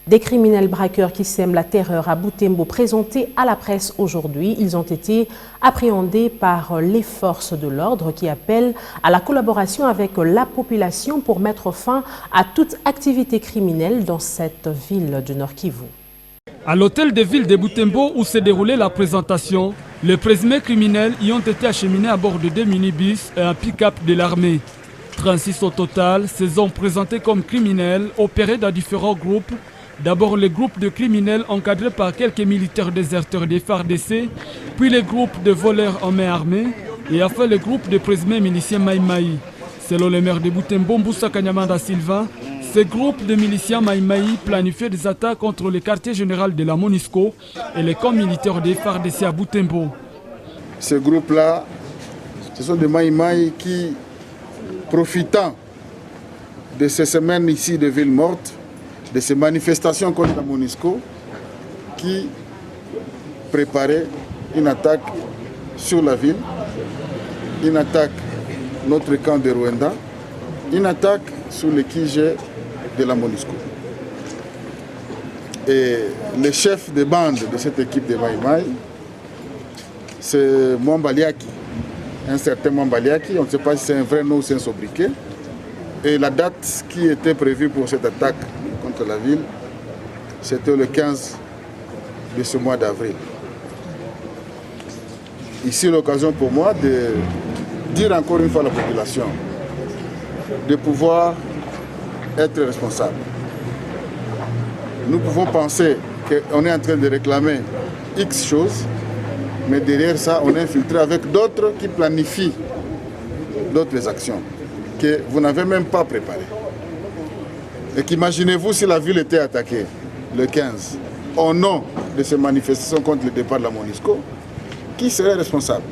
Des criminels braqueurs qui sèment la terreur à Butembo présentés à la presse aujourd'hui. Ils ont été appréhendés par les forces de l'ordre qui appellent à la collaboration avec la population pour mettre fin à toute activité criminelle dans cette ville du Nord Kivu. À l'hôtel de ville de Butembo où s'est déroulée la présentation, les présumés criminels y ont été acheminés à bord de 2 minibus et un pick-up de l'armée. 36 au total se sont présentés comme criminels opérés dans différents groupes. D'abord les groupes de criminels encadrés par quelques militaires déserteurs des FARDC, puis les groupes de voleurs en main armée et enfin les groupes de présumés miliciens Mai Mai. Selon le maire de Butembo, Mbusa Kanyamanda Silva, ces groupes de miliciens Mai Mai planifiaient des attaques contre le quartier général de la MONUSCO et les camps militaires des FARDC à Butembo. Ces groupes-là, ce sont des Mai Mai qui, profitant de ces semaines ici de villes mortes, de ces manifestations contre la MONUSCO, qui préparaient une attaque sur la ville, une attaque notre camp de Rwanda, une attaque sur les QG de la MONUSCO. Et le chef de bande de cette équipe de Mai Mai, c'est Mwambaliaki, un certain Mwambaliaki, on ne sait pas si c'est un vrai nom ou c'est un sobriquet. Et la date qui était prévue pour cette attaque contre la ville, c'était le 15 de ce mois d'avril. Ici, l'occasion pour moi de dire encore une fois à la population de pouvoir être responsable. Nous pouvons penser qu'on est en train de réclamer X choses, mais derrière ça, on est infiltré avec d'autres qui planifient d'autres actions que vous n'avez même pas préparées. Et qu'imaginez-vous si la ville était attaquée le 15, au nom de ces manifestations contre le départ de la MONUSCO, qui serait responsable?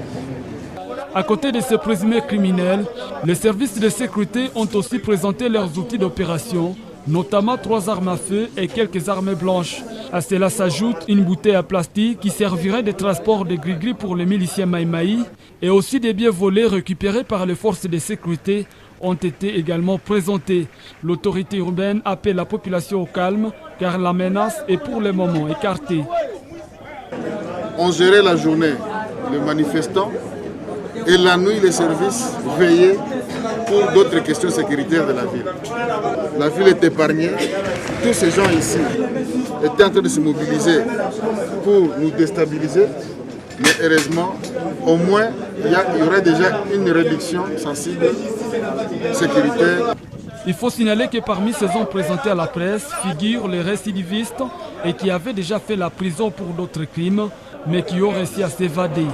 À côté de ces présumés criminels, les services de sécurité ont aussi présenté leurs outils d'opération, notamment 3 armes à feu et quelques armes blanches. À cela s'ajoute une bouteille à plastique qui servirait de transport de gris-gris pour les miliciens Mai Mai et aussi des biens volés récupérés par les forces de sécurité ont été également présentés. L'autorité urbaine appelle la population au calme car la menace est pour le moment écartée. On gérait la journée les manifestants et la nuit les services veillaient pour d'autres questions sécuritaires de la ville. La ville est épargnée. Tous ces gens ici étaient en train de se mobiliser pour nous déstabiliser. Mais heureusement, au moins, il y aurait déjà une réduction sensible sécuritaire. Il faut signaler que parmi ces hommes présentés à la presse figurent les récidivistes et qui avaient déjà fait la prison pour d'autres crimes, mais qui ont réussi à s'évader.